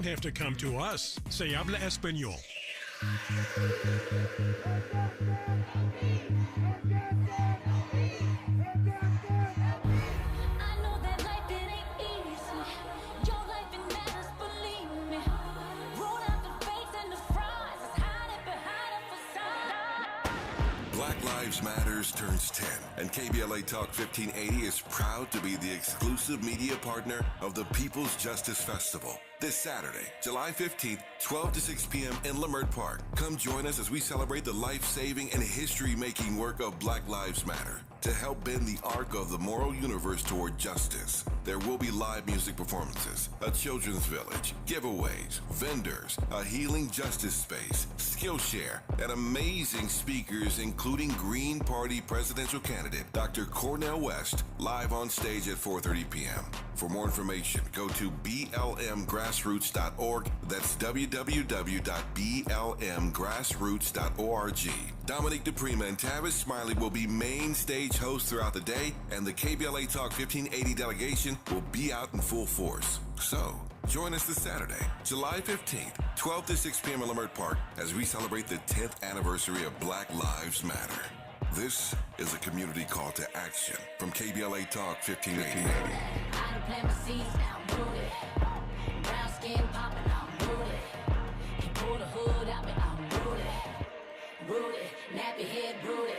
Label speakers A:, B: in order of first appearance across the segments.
A: don't have to come to us. Se habla español.
B: Black Lives Matters turns 10, and KBLA Talk 1580 is proud to be the exclusive media partner of the People's Justice Festival. This Saturday, July 15th, 12 to 6 p.m. in Leimert Park. Come join us as we celebrate the life-saving and history-making work of Black Lives Matter to help bend the arc of the moral universe toward justice. There will be live music performances, a children's village, giveaways, vendors, a healing justice space, Skillshare, and amazing speakers including Green Party presidential candidate Dr. Cornel West, live on stage at 4:30 p.m. For more information, go to blmgrassroots.org. That's www.blmgrassroots.org. Dominique DePrima and Tavis Smiley will be main stage hosts throughout the day, and the KBLA Talk 1580 delegation will be out in full force. So, join us this Saturday, July 15th, 12 to 6 p.m. at Leimert Park as we celebrate the 10th anniversary of Black Lives Matter. This is a community call to action from KBLA Talk 1580.
C: I done plant my seeds, now I'm rooted. Brown skin popping, I'm rooted. Can pull the hood out me, I'm rooted. Rooted, nappy head, rooted.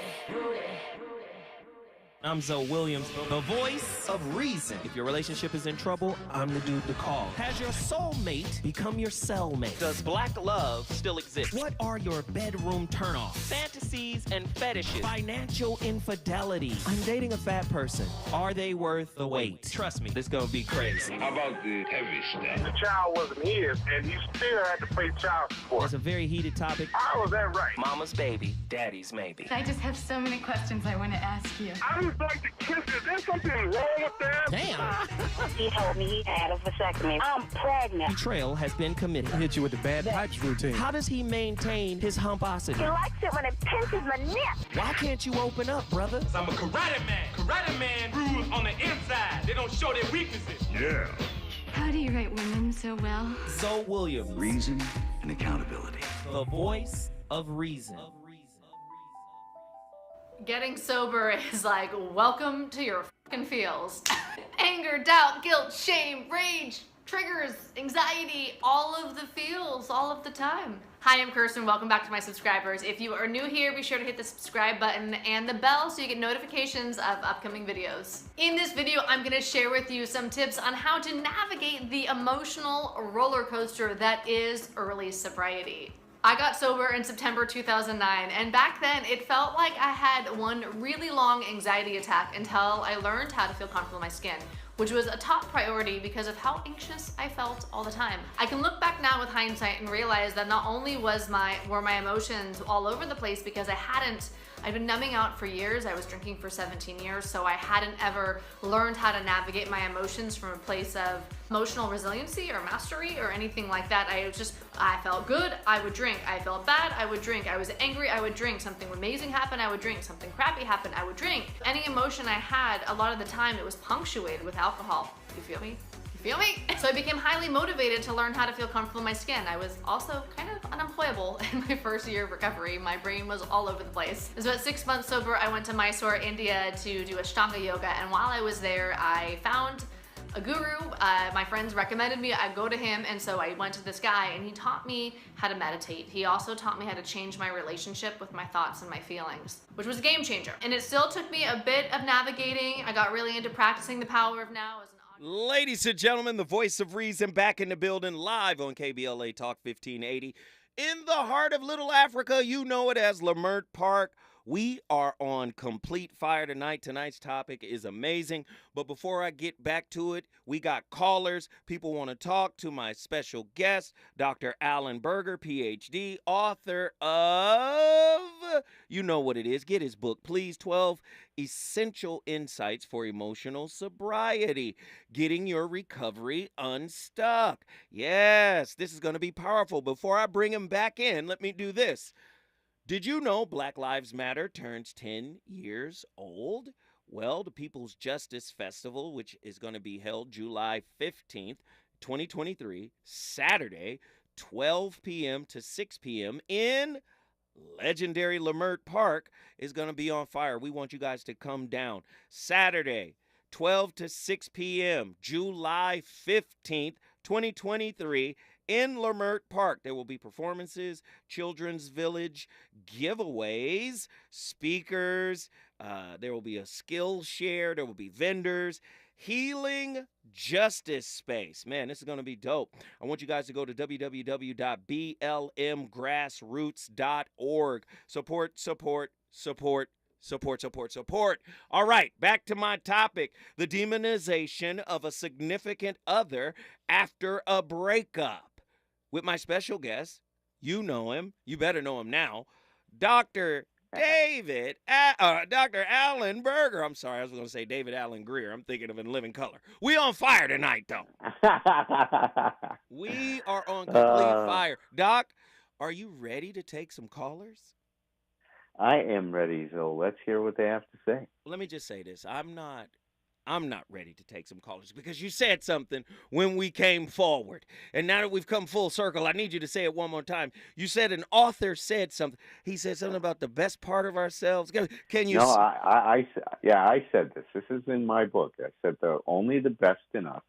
D: I'm Zoe Williams, the voice of reason. If your relationship is in trouble, I'm the dude to call. Has your soulmate become your cellmate? Does black love still exist? What are your bedroom turnoffs? Fantasies and fetishes. Financial infidelity. I'm dating a fat person. Are they worth the wait? Trust me, this gonna be crazy.
E: How about the heavy stuff?
F: The child wasn't his, and he still had to pay child support.
D: It's a very heated topic.
F: How was that right?
D: Mama's baby, daddy's maybe.
G: I just have so many questions I want to ask you.
F: I would like to kiss it. Is there something wrong with that?
D: Damn.
H: He told me he had a vasectomy. I'm pregnant.
D: Betrayal has been committed.
I: Hit you with the bad pipes routine.
D: How does he maintain his humposity?
H: He likes it when it pinches my neck.
D: Why can't you open up, brother?
J: I'm a karate man. Karate man rules on the inside. They don't show their weaknesses.
E: Yeah.
G: How do you write women so well?
D: Zoe Williams,
K: Reason and accountability.
D: the voice of reason.
L: Getting sober is like, welcome to your fucking feels. Anger, doubt, guilt, shame, rage, triggers, anxiety, all of the feels, all of the time. Hi, I'm Kirsten. Welcome back to my subscribers. If you are new here, be sure to hit the subscribe button and the bell so you get notifications of upcoming videos. In this video, I'm gonna share with you some tips on how to navigate the emotional roller coaster that is early sobriety. I got sober in September 2009, and back then it felt like I had one really long anxiety attack until I learned how to feel comfortable in my skin, which was a top priority because of how anxious I felt all the time. I can look back now with hindsight and realize that not only were my emotions all over the place because I'd been numbing out for years. I was drinking for 17 years, so I hadn't ever learned how to navigate my emotions from a place of emotional resiliency or mastery or anything like that. I felt good, I would drink. I felt bad, I would drink. I was angry, I would drink. Something amazing happened, I would drink. Something crappy happened, I would drink. Any emotion I had, a lot of the time, it was punctuated with alcohol. You feel me? Feel me? So I became highly motivated to learn how to feel comfortable in my skin. I was also kind of unemployable in my first year of recovery. My brain was all over the place. It was about 6 months sober. I went to Mysore, India to do Ashtanga yoga, and while I was there, I found a guru. My friends recommended me I go to him, and so I went to this guy, and he taught me how to meditate. He also taught me how to change my relationship with my thoughts and my feelings, which was a game changer. And it still took me a bit of navigating. I got really into practicing the power of now as an
D: Ladies and gentlemen, the voice of reason back in the building, live on KBLA Talk 1580. In the heart of Little Africa, you know it as Leimert Park. We are on complete fire tonight. Tonight's topic is amazing. But before I get back to it, we got callers. People want to talk to my special guest, Dr. Alan Berger, PhD, author of, you know what it is. Get his book, please. 12 Essential Insights for Emotional Sobriety. Getting your recovery unstuck. Yes, this is going to be powerful. Before I bring him back in, let me do this. Did you know Black Lives Matter turns 10 years old? Well, the People's Justice Festival, which is going to be held July 15th, 2023, Saturday, 12 p.m. to 6 p.m. in legendary Lamert Park is going to be on fire. We want you guys to come down. Saturday, 12 to 6 p.m., July 15th, 2023, in Lamert Park. There will be performances, Children's Village, giveaways, speakers. There will be a skill share. There will be vendors. Healing Justice Space. Man, this is going to be dope. I want you guys to go to www.blmgrassroots.org. Support, support, support, support, support, support. All right, back to my topic, the demonization of a significant other after a breakup. With my special guest, you know him, you better know him now, Dr. Dr. Alan Berger. I'm sorry, I was going to say David Allen Greer. I'm thinking of In Living Color. We on fire tonight, though. We are on complete fire. Doc, are you ready to take some callers?
E: I am ready, so let's hear what they have to say.
D: Let me just say this. I'm not ready to take some callers because you said something when we came forward. And now that we've come full circle, I need you to say it one more time. You said an author said something. He said something about the best part of ourselves. Can you?
E: No, I said this. This is in my book. I said only the best in us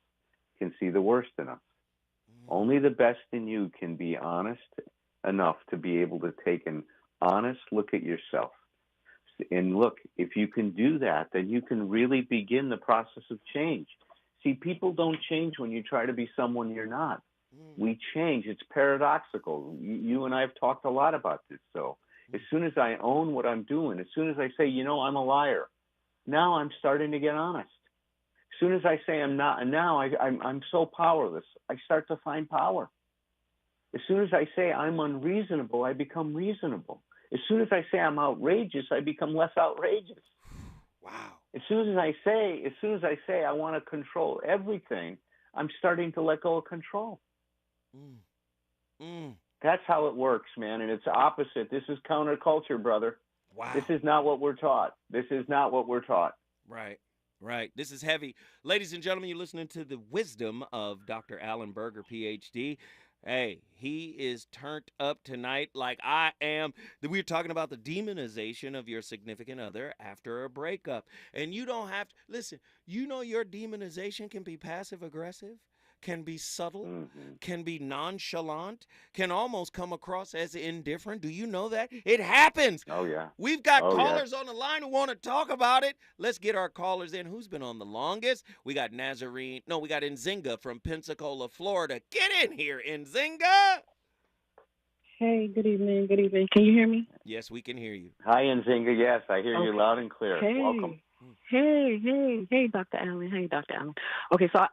E: can see the worst in us. Only the best in you can be honest enough to be able to take an honest look at yourself. And look, if you can do that, then you can really begin the process of change. See, people don't change when you try to be someone you're not. We change. It's paradoxical. You and I have talked a lot about this. So as soon as I own what I'm doing, as soon as I say, I'm a liar, now I'm starting to get honest. As soon as I say I'm not, and now I'm so powerless, I start to find power. As soon as I say I'm unreasonable, I become reasonable. As soon as I say I'm outrageous, I become less outrageous.
D: Wow.
E: As soon as I say I want to control everything, I'm starting to let go of control. That's how it works, man. And it's opposite. This is counterculture, brother.
D: Wow.
E: This is not what we're taught.
D: Right. This is heavy. Ladies and gentlemen, you're listening to the wisdom of Dr. Alan Berger, PhD. Hey, he is turned up tonight like I am. We're talking about the demonization of your significant other after a breakup. And you don't have to, listen, your demonization can be passive aggressive, can be subtle, can be nonchalant, can almost come across as indifferent. Do you know that? It happens.
E: Oh, yeah.
D: We've got callers on the line who want to talk about it. Let's get our callers in. Who's been on the longest? We got Nzinga from Pensacola, Florida. Get in here, Nzinga.
I: Hey, good evening. Can you hear me?
D: Yes, we can hear you.
E: Hi, Nzinga. Yes, I hear you loud and clear.
I: Hey.
E: Welcome.
I: Hey, Dr. Allen. Okay, so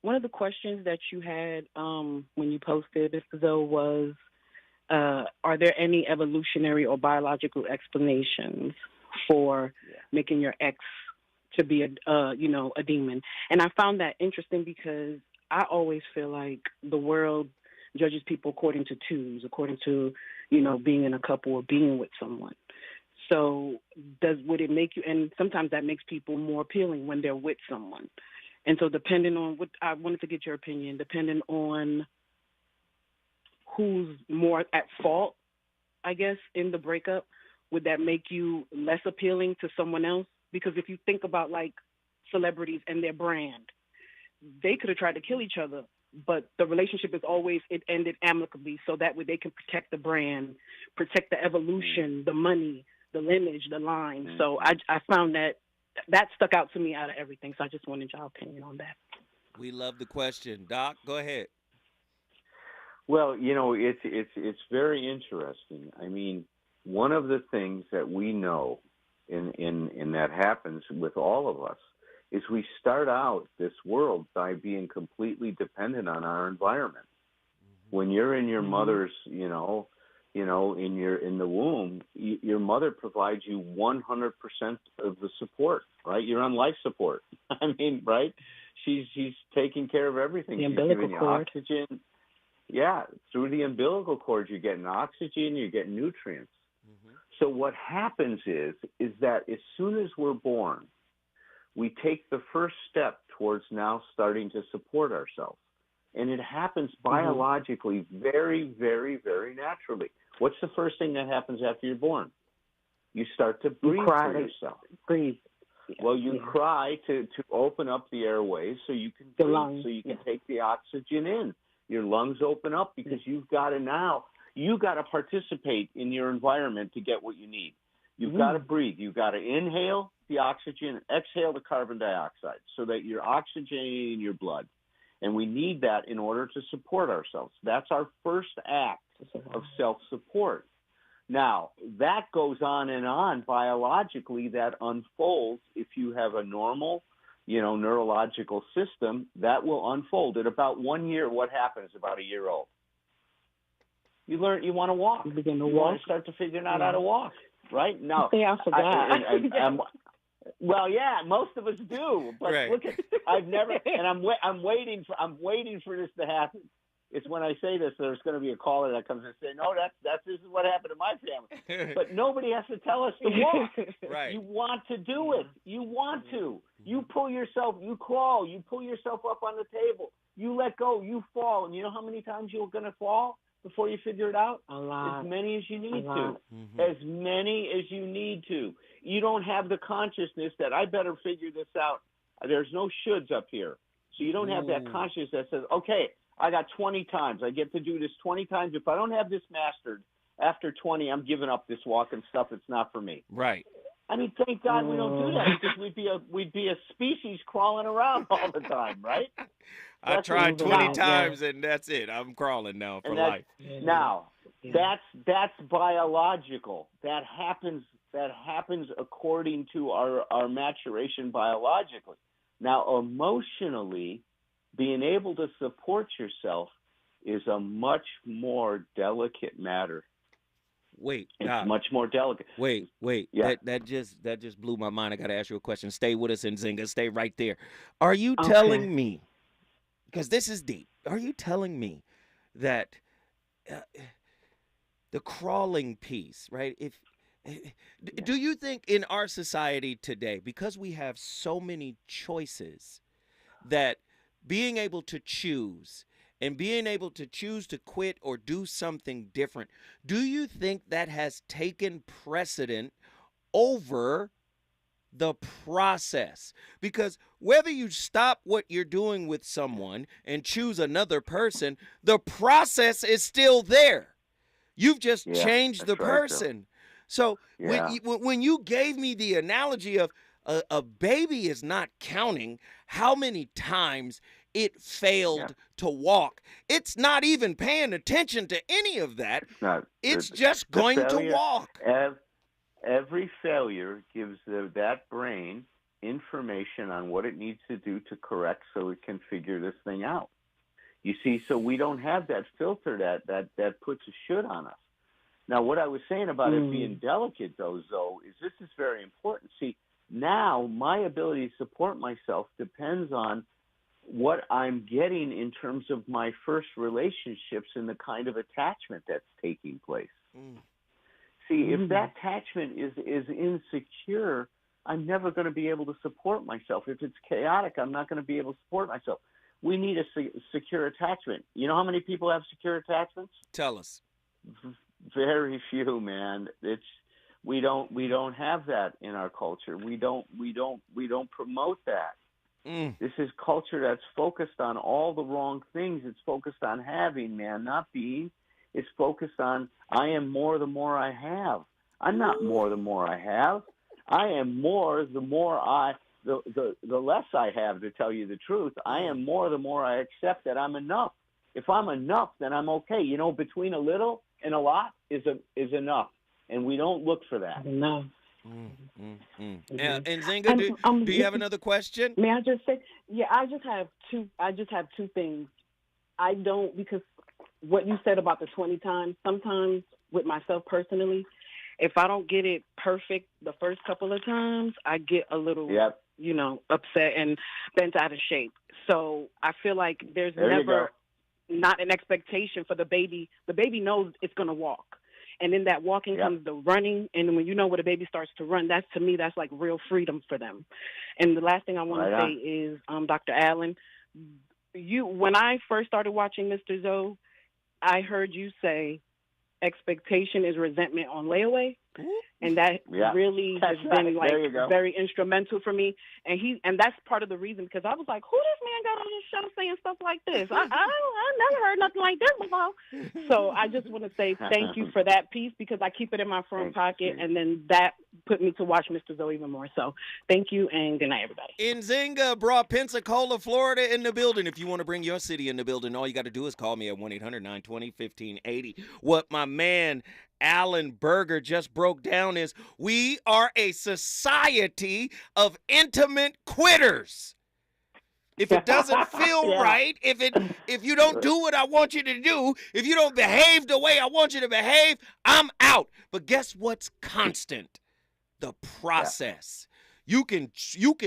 I: one of the questions that you had when you posted this, though, was, are there any evolutionary or biological explanations for making your ex to be a demon? And I found that interesting because I always feel like the world judges people according to twos, according to, being in a couple or being with someone. So would it make you, and sometimes that makes people more appealing when they're with someone. And so depending on what, I wanted to get your opinion, depending on who's more at fault, I guess, in the breakup, would that make you less appealing to someone else? Because if you think about, like, celebrities and their brand, they could have tried to kill each other, but the relationship is always, it ended amicably, so that way they can protect the brand, protect the evolution, the money, the lineage, the line. So I found that stuck out to me out of everything. So I just wanted your opinion on that.
D: We love the question. Doc, go ahead.
E: Well, it's very interesting. I mean, one of the things that we know in that happens with all of us is we start out this world by being completely dependent on our environment. When you're in your mother's, in the womb, your mother provides you 100% of the support, right? You're on life support. I mean, right? She's taking care of everything.
I: The
E: She's
I: umbilical
E: giving you
I: cord.
E: oxygen. Yeah, through the umbilical cord, you're getting oxygen, you're getting nutrients. So what happens is that as soon as we're born, we take the first step towards now starting to support ourselves. And it happens biologically very, very, very naturally. What's the first thing that happens after you're born? You start to breathe for yourself.
I: Breathe.
E: Well, you cry to open up the airways so you can breathe, so you can take the oxygen in. Your lungs open up because you got to participate in your environment to get what you need. You've got to breathe. You've got to inhale the oxygen, exhale the carbon dioxide so that you're oxygenating your blood. And we need that in order to support ourselves. That's our first act of self-support. Now, that goes on and on biologically. That unfolds if you have a normal, neurological system. That will unfold. At about 1 year, what happens about a year old? You learn you want to walk.
I: You begin to
E: walk. Want to start to figure out how to walk, right? Now,
I: I forgot.
E: Well, yeah, most of us do. But look at, I've never, and I'm waiting for this to happen. It's when I say this, there's going to be a caller that comes and say, "No, this is what happened to my family." But nobody has to tell us to walk.
D: Right.
E: You want to do it. You want to. You pull yourself. You crawl. You pull yourself up on the table. You let go. You fall. And you know how many times you're going to fall before you figure it out?
I: A lot.
E: As many as you need to. As many as you need to. You don't have the consciousness that I better figure this out. There's no shoulds up here. So you don't have that consciousness that says, okay, I got 20 times. I get to do this 20 times. If I don't have this mastered, after 20, I'm giving up this walking stuff. It's not for me.
D: Right.
E: I mean, thank God we don't do that because we'd be a species crawling around all the time, right?
D: I tried 20 times and that's it. I'm crawling now for life.
E: Now, that's biological. That happens according to our maturation biologically. Now, emotionally, being able to support yourself is a much more delicate matter. It's much more delicate.
D: Wait.
E: Yeah.
D: That just blew my mind. I got to ask you a question. Stay with us, Nzinga. Stay right there. Are you telling me, because this is deep, are you telling me that the crawling piece, right? Do you think in our society today, because we have so many choices, that being able to choose and being able to choose to quit or do something different, do you think that has taken precedent over the process? Because whether you stop what you're doing with someone and choose another person, the process is still there. You've just changed the person. So when you gave me the analogy of a baby is not counting how many times it failed to walk, it's not even paying attention to any of that. It's just going to walk.
E: Every failure gives that brain information on what it needs to do to correct so it can figure this thing out. You see, so we don't have that filter that puts a should on us. Now, what I was saying about it being delicate, though, is this is very important. See, now my ability to support myself depends on what I'm getting in terms of my first relationships and the kind of attachment that's taking place. See, if that attachment is insecure, I'm never going to be able to support myself. If it's chaotic, I'm not going to be able to support myself. We need a secure attachment. You know how many people have secure attachments?
D: Tell us.
E: Very few, man. We don't have that in our culture. We don't promote that. This is culture that's focused on all the wrong things. It's focused on having, man, not being. It's focused on I am more the more I have. I'm not more the more I have. I am more the more the less I have, to tell you the truth. I am more the more I accept that I'm enough. If I'm enough, then I'm okay. You know, between a little and a lot is enough, and we don't look for that.
I: No.
D: And Nzinga, do you have another question?
I: May I just say, I just have two things. I don't, because what you said about the 20 times, sometimes with myself personally, if I don't get it perfect the first couple of times, I get a little, upset and bent out of shape. So I feel like there's never not an expectation for the baby. The baby knows it's going to walk. And in that walking comes the running. And when when a baby starts to run, to me, that's like real freedom for them. And the last thing I want to say is, Dr. Allen, when I first started watching Mr. Zoe, I heard you say expectation is resentment on layaway. And that really has been like very instrumental for me. And that's part of the reason, because I was like, who this man got on his show saying stuff like this? I never heard nothing like this before. So I just want to say thank you for that piece, because I keep it in my front pocket, and then that put me to watch Mr. Zoe even more. So thank you, and good night, everybody.
D: Nzinga brought Pensacola, Florida in the building. If you want to bring your city in the building, all you got to do is call me at 1-800-920-1580. What my man Alan Berger just broke down is we are a society of intimate quitters. If it doesn't feel right, if you don't do what I want you to do, if you don't behave the way I want you to behave, I'm out. But guess what's constant? The process. You can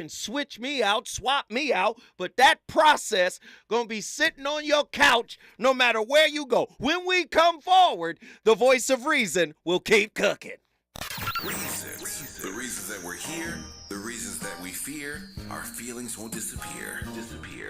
D: switch me out, swap me out, but that process gonna be sitting on your couch no matter where you go. When we come forward, the voice of reason will keep cooking.
B: Reasons. The reasons that we're here, the reasons that we fear, our feelings won't disappear.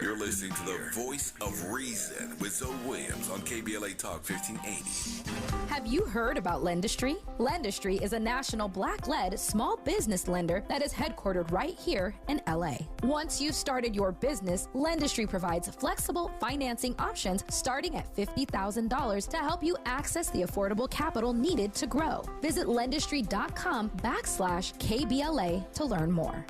B: You're listening to the voice of reason with Zoe Williams on KBLA Talk 1580.
M: Have you heard about Lendistry? Lendistry is a national black-led small business lender that is headquartered right here in LA. Once you've started your business, Lendistry provides flexible financing options starting at $50,000 to help you access the affordable capital needed to grow. Visit lendistry.com/KBLA to learn more.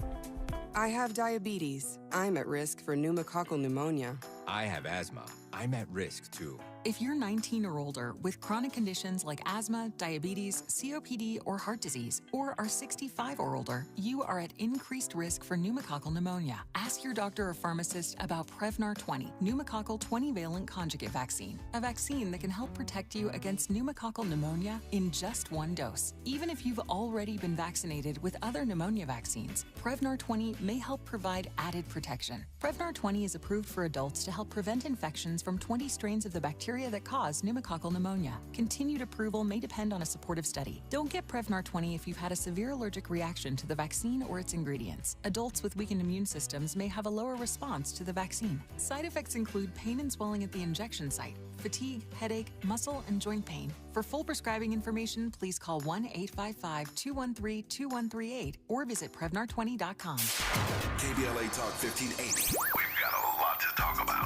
N: I have diabetes. I'm at risk for pneumococcal pneumonia.
O: I have asthma. I'm at risk too.
P: If you're 19 or older with chronic conditions like asthma, diabetes, COPD, or heart disease, or are 65 or older, you are at increased risk for pneumococcal pneumonia. Ask your doctor or pharmacist about Prevnar 20, pneumococcal 20-valent conjugate vaccine, a vaccine that can help protect you against pneumococcal pneumonia in just one dose. Even if you've already been vaccinated with other pneumonia vaccines, Prevnar 20 may help provide added protection. Prevnar 20 is approved for adults to help prevent infections from 20 strains of the bacteria that cause pneumococcal pneumonia. Continued approval may depend on a supportive study. Don't get Prevnar 20 if you've had a severe allergic reaction to the vaccine or its ingredients. Adults with weakened immune systems may have a lower response to the vaccine. Side effects include pain and swelling at the injection site, fatigue, headache, muscle, and joint pain. For full prescribing information, please call 1-855-213-2138 or visit Prevnar20.com.
B: KBLA Talk 1580.
K: We've got a lot to talk about.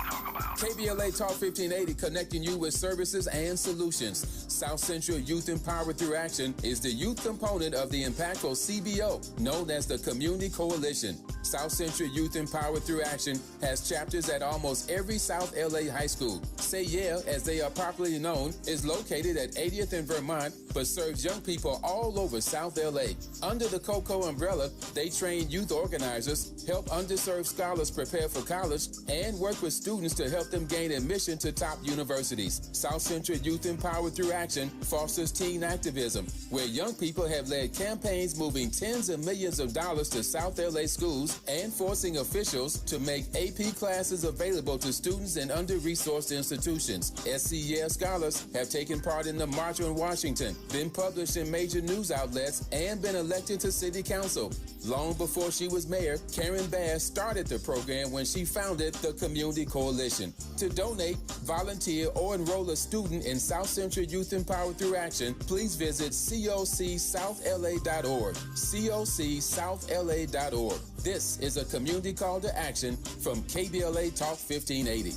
Q: KBLA Talk 1580, connecting you with services and solutions. South Central Youth Empowered Through Action is the youth component of the impactful CBO, known as the Community Coalition. South Central Youth Empowered Through Action has chapters at almost every South LA high school. Say Yeah, as they are popularly known, is located at 80th and Vermont, but serves young people all over South LA. Under the COCO umbrella, they train youth organizers, help underserved scholars prepare for college, and work with students to help them gain admission to top universities. South Central Youth Empowered Through Action fosters teen activism, where young people have led campaigns moving tens of millions of dollars to South LA schools and forcing officials to make AP classes available to students in under-resourced institutions. SCEL scholars have taken part in the March on Washington, been published in major news outlets, and been elected to city council. Long before she was mayor, Karen Bass started the program when she founded the Community Coalition. To donate, volunteer, or enroll a student in South Central Youth Empowered Through Action, please visit cocsouthla.org. cocsouthla.org. This is a community call to action from KBLA Talk 1580.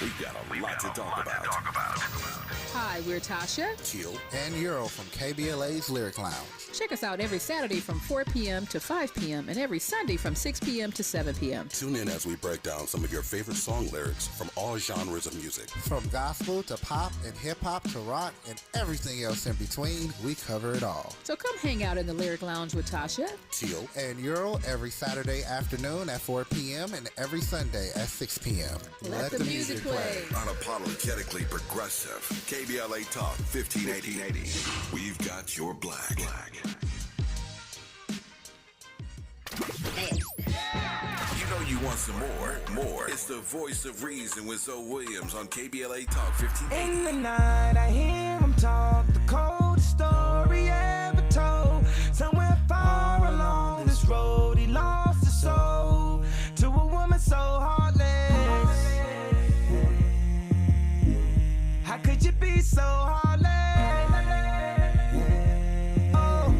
B: We've got a lot to talk about.
R: Hi, we're Tasha,
B: Teal,
S: and Euro from KBLA's Lyric Lounge.
R: Check us out every Saturday from 4 p.m. to 5 p.m. and every Sunday from 6 p.m. to 7 p.m.
B: Tune in as we break down some of your favorite song lyrics from all genres of music.
S: From gospel to pop and hip-hop to rock and everything else in between, we cover it all.
R: So come hang out in the Lyric Lounge with Tasha,
B: Teal,
S: and Euro every Saturday afternoon at 4 p.m. and every Sunday at 6 p.m.
R: Let the music play.
B: Unapologetically progressive. KBLA Talk 1580. We've got your black. You know you want some more. It's the voice of reason with Zoe Williams on KBLA Talk 1580.
T: In the night I hear him talk, the coldest story ever told. Somewhere far along this road he lost his soul to so heartless? Oh,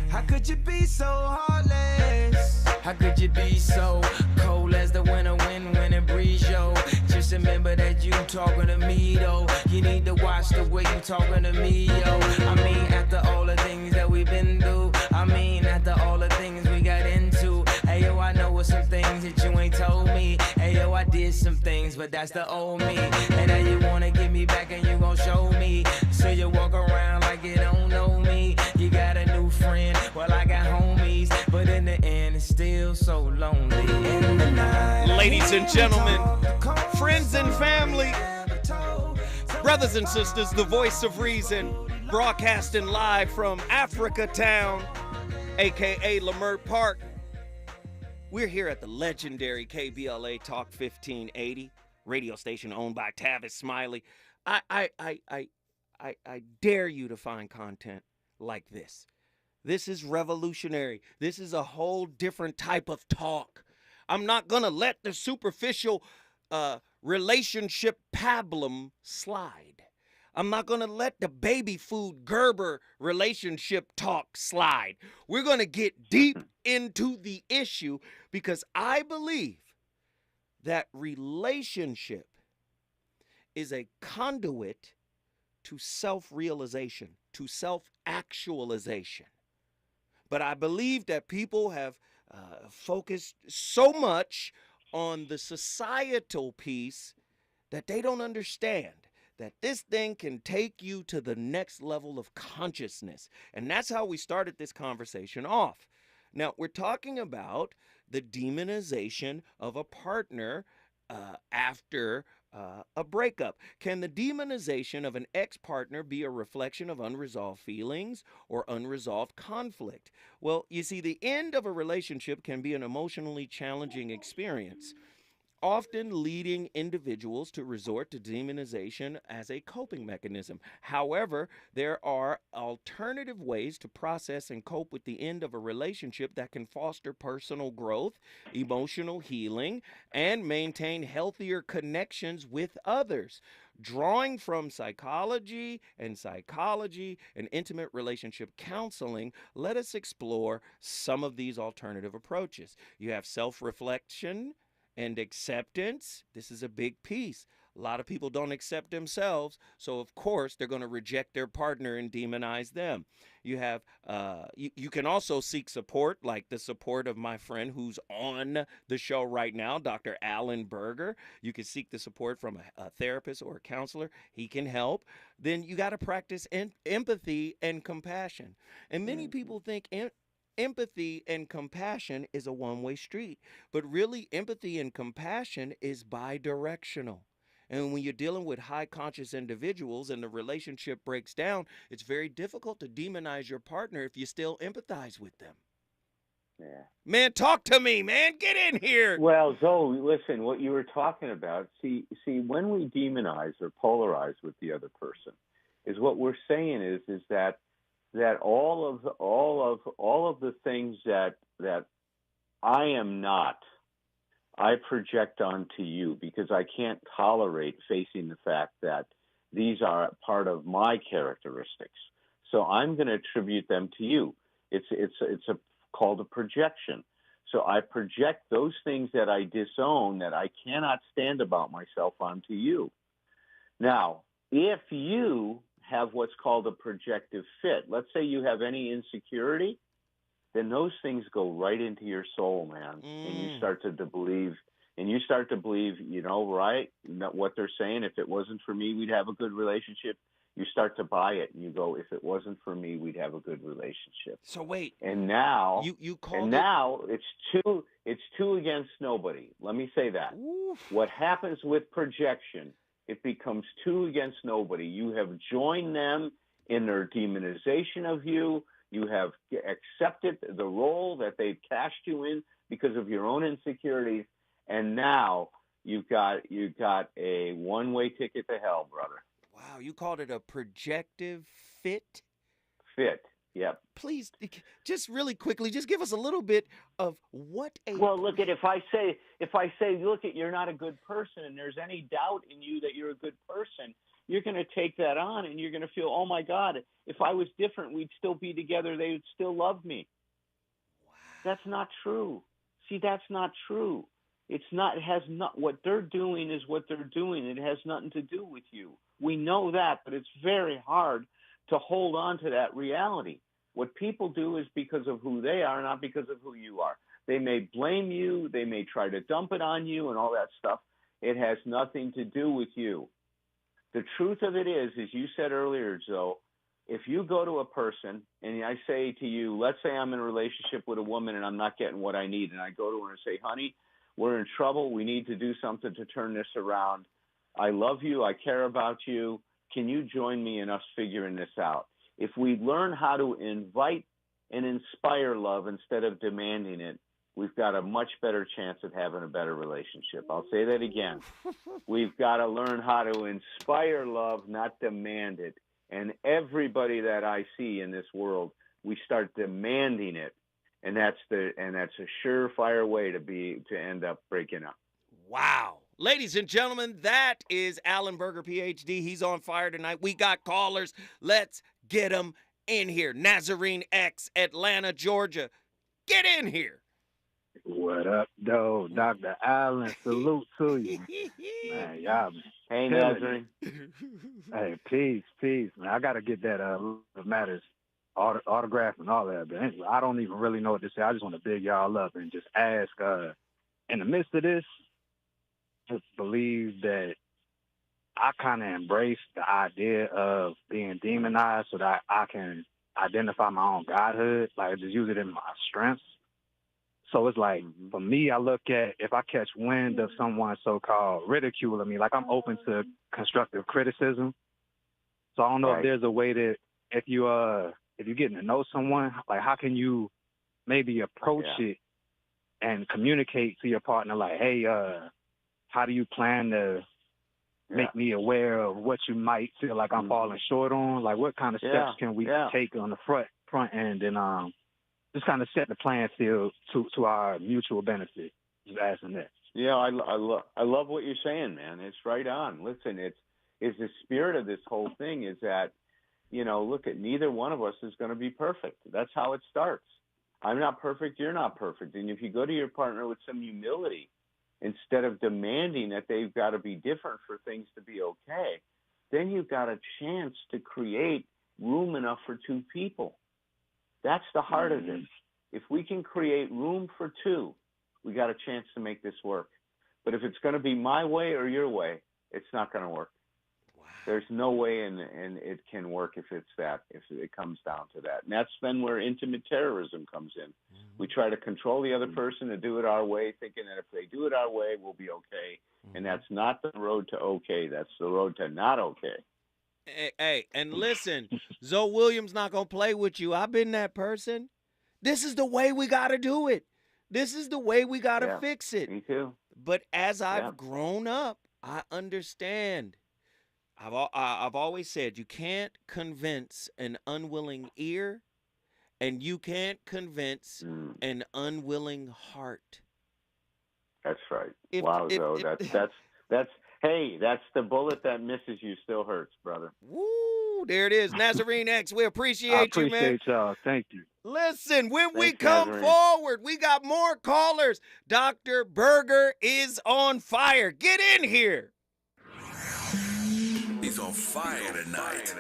T: how could you be so heartless? How could you be so cold as the winter wind when it breeze, yo? Just remember that you talking to me, though. You need to watch the way you talking to me, yo. I mean, after all the things that we've been through, I mean, after all the things we got into. Hey, yo, I know some things that you ain't told me. Hey, yo, I did some things, but that's the old me. And now you wanna get me back and you gon' show me. So you walk around like you don't know me. You got a new friend, well, I got homies. But in the end, it's still so lonely. In the night,
D: ladies and gentlemen, friends and family, brothers and sisters, the voice of reason, broadcasting live from Africa Town, a.k.a. Lamert Park. We're here at the legendary KBLA Talk 1580, radio station owned by Tavis Smiley. I dare you to find content like this. This is revolutionary. This is a whole different type of talk. I'm not going to let the superficial relationship pablum slide. I'm not going to let the baby food Gerber relationship talk slide. We're going to get deep into the issue because I believe that relationship is a conduit to self-realization, to self-actualization. But I believe that people have focused so much on the societal piece that they don't understand that this thing can take you to the next level of consciousness. And that's how we started this conversation off. Now, we're talking about the demonization of a partner after a breakup. Can the demonization of an ex-partner be a reflection of unresolved feelings or unresolved conflict? Well, you see, the end of a relationship can be an emotionally challenging experience, often leading individuals to resort to demonization as a coping mechanism. However, there are alternative ways to process and cope with the end of a relationship that can foster personal growth, emotional healing, and maintain healthier connections with others. Drawing from psychology and intimate relationship counseling, let us explore some of these alternative approaches. You have self-reflection and acceptance. This is a big piece. A lot of people don't accept themselves, so of course they're going to reject their partner and demonize them. You have, you can also seek support, like the support of my friend who's on the show right now, Dr. Alan Berger. You can seek the support from a therapist or a counselor. He can help. Then you got to practice empathy and compassion. And many people think empathy and compassion is a one-way street, but really empathy and compassion is bi-directional. And when you're dealing with high conscious individuals and the relationship breaks down, it's very difficult to demonize your partner if you still empathize with them.
E: Yeah.
D: Man, talk to me, man. Get in here.
E: Well, Zoe, listen, what you were talking about, see, when we demonize or polarize with the other person, is what we're saying is that all of the things that I am not, I project onto you because I can't tolerate facing the fact that these are part of my characteristics. So I'm going to attribute them to you. It's called a projection. So I project those things that I disown, that I cannot stand about myself, onto you. Now, if you have what's called a projective fit, let's say you have any insecurity, then those things go right into your soul, man. And you start to believe, you know, right, what they're saying. If it wasn't for me, we'd have a good relationship. You start to buy it, and you go, if it wasn't for me, we'd have a good relationship.
D: So wait.
E: And now,
D: you called
E: and now it's two against nobody. Let me say that.
D: Oof.
E: What happens with projection, it becomes two against nobody. You have joined them in their demonization of you. You have accepted the role that they've cast you in because of your own insecurities, and now you've got a one-way ticket to hell, brother.
D: Wow, you called it a projective fit?
E: Fit. Yep.
D: Please, just really quickly, just give us a little bit of what a.
E: Well, look at if I say, look at you're not a good person, and there's any doubt in you that you're a good person, you're going to take that on, and you're going to feel, oh my God, if I was different, we'd still be together. They would still love me. Wow. That's not true. See, that's not true. It's not. It has not. What they're doing is what they're doing. It has nothing to do with you. We know that, but it's very hard to hold on to that reality. What people do is because of who they are, not because of who you are. They may blame you. They may try to dump it on you and all that stuff. It has nothing to do with you. The truth of it is, as you said earlier, Joe, if you go to a person and I say to you, let's say I'm in a relationship with a woman and I'm not getting what I need, and I go to her and say, honey, we're in trouble. We need to do something to turn this around. I love you. I care about you. Can you join me in us figuring this out? If we learn how to invite and inspire love instead of demanding it, we've got a much better chance of having a better relationship. I'll say that again. We've got to learn how to inspire love, not demand it. And everybody that I see in this world, we start demanding it, and that's a surefire way to end up breaking up.
D: Wow. Ladies and gentlemen, that is Alan Berger, PhD. He's on fire tonight. We got callers. Let's get them in here. Nazarene X, Atlanta, Georgia. Get in here.
U: What up, though? Dr. Allen, salute to you. Man, y'all
E: hey, Nazarene.
U: Hey, peace, man. I got to get that Matters autograph and all that. But anyway, I don't even really know what to say. I just want to big y'all up and just ask, in the midst of this, just believe that I kind of embrace the idea of being demonized so that I can identify my own godhood, like just use it in my strengths. So it's like, for me, I look at if I catch wind of someone so-called ridiculing me, like I'm open to constructive criticism. So I don't know if there's a way that if you're getting to know someone, like how can you maybe approach it and communicate to your partner like, hey, how do you plan to make me aware of what you might feel like I'm falling short on? Like what kind of steps can we take on the front end and just kind of set the playing field to our mutual benefit? Just asking that.
E: Yeah, I love what you're saying, man. It's right on. Listen, it's the spirit of this whole thing is that, look at neither one of us is going to be perfect. That's how it starts. I'm not perfect. You're not perfect. And if you go to your partner with some humility, instead of demanding that they've got to be different for things to be okay, then you've got a chance to create room enough for two people. That's the heart of this. If we can create room for two, we got a chance to make this work. But if it's going to be my way or your way, it's not going to work. Wow. There's no way and it can work if it comes down to that. And that's then where intimate terrorism comes in. Mm-hmm. We try to control the other person to do it our way, thinking that if they do it our way, we'll be okay. Mm-hmm. And that's not the road to okay. That's the road to not okay.
D: Hey, and listen, Zoe Williams not going to play with you. I've been that person. This is the way we got to do it. This is the way we got to fix it.
E: Me too.
D: But as I've grown up, I understand. I've always said you can't convince an unwilling ear, and you can't convince an unwilling heart.
E: That's right. That's the bullet that misses you still hurts, brother.
D: Woo, there it is. Nazarene X, we appreciate you, man.
U: I appreciate y'all. Thank you.
D: Listen, when we come forward, we got more callers. Dr. Berger is on fire. Get in here.
B: He's on fire tonight.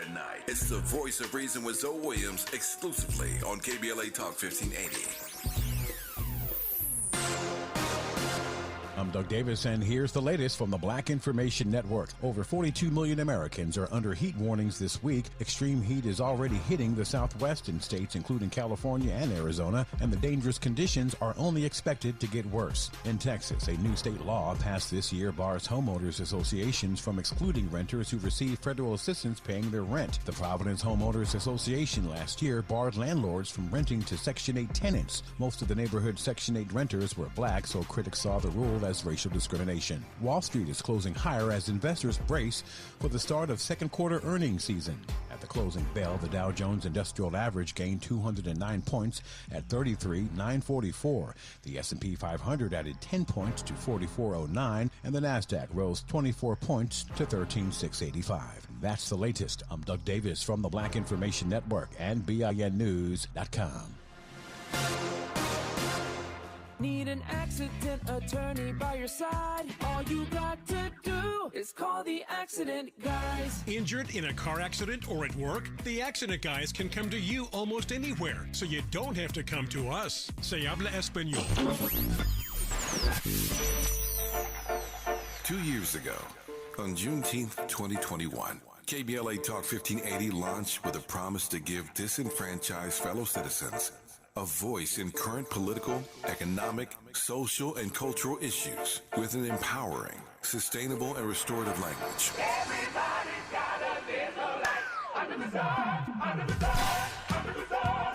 B: It's the Voice of Reason with Zoe Williams, exclusively on KBLA Talk 1580.
V: I'm Doug Davis, and here's the latest from the Black Information Network. Over 42 million Americans are under heat warnings this week. Extreme heat is already hitting the Southwest in states including California and Arizona, and the dangerous conditions are only expected to get worse. In Texas, a new state law passed this year bars homeowners associations from excluding renters who receive federal assistance paying their rent. The Providence Homeowners Association last year barred landlords from renting to Section 8 tenants. Most of the neighborhood Section 8 renters were black, so critics saw the rule as racial discrimination. Wall Street is closing higher as investors brace for the start of second quarter earnings season. At At the closing bell, the Dow Jones Industrial Average gained 209 points at 33,944. The S&P 500 added 10 points to 4409, and the Nasdaq rose 24 points to 13,685. That's the latest. I'm Doug Davis from the Black Information Network and BINnews.com.
T: Need an accident attorney by your side? All you got to do is call the accident guys.
A: Injured in a car accident or at work? The accident guys can come to you almost anywhere, so you don't have to come to us. Se habla español.
B: 2 years ago, on Juneteenth 2021, KBLA Talk 1580 launched with a promise to give disenfranchised fellow citizens a voice in current political, economic, social, and cultural issues with an empowering, sustainable, and restorative language.
J: Everybody's gotta live a life under the sun, under the sun, under the sun.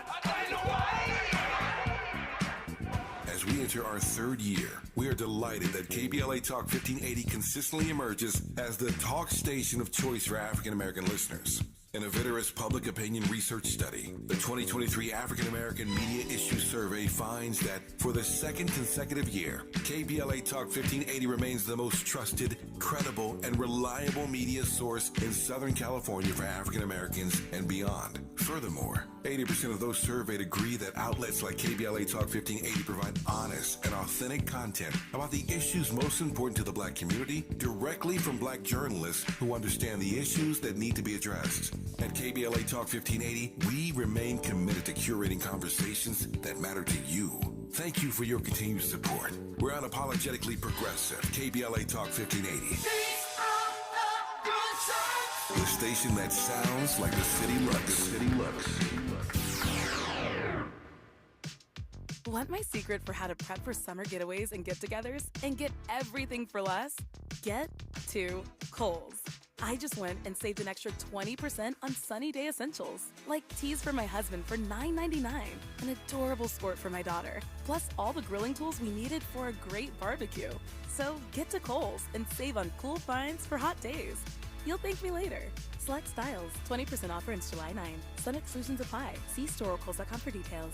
B: As we enter our third year, we are delighted that KBLA Talk 1580 consistently emerges as the talk station of choice for African American listeners. In a vigorous public opinion research study, the 2023 African American Media Issue Survey finds that for the second consecutive year, KBLA Talk 1580 remains the most trusted, credible, and reliable media source in Southern California for African Americans and beyond. Furthermore, 80% of those surveyed agree that outlets like KBLA Talk 1580 provide honest and authentic content about the issues most important to the Black community directly from Black journalists who understand the issues that need to be addressed. At KBLA Talk 1580, we remain committed to curating conversations that matter to you. Thank you for your continued support. We're unapologetically progressive. KBLA Talk 1580. The station that sounds like the city looks.
C: Want my secret for how to prep for summer getaways and get-togethers and get everything for less? Get to Kohl's. I just went and saved an extra 20% on sunny day essentials, like tees for my husband for $9.99, an adorable sport for my daughter, plus all the grilling tools we needed for a great barbecue. So get to Kohl's and save on cool finds for hot days. You'll thank me later. Select styles, 20% offer ends July 9. Some exclusions apply. See store or Kohl's.com for details.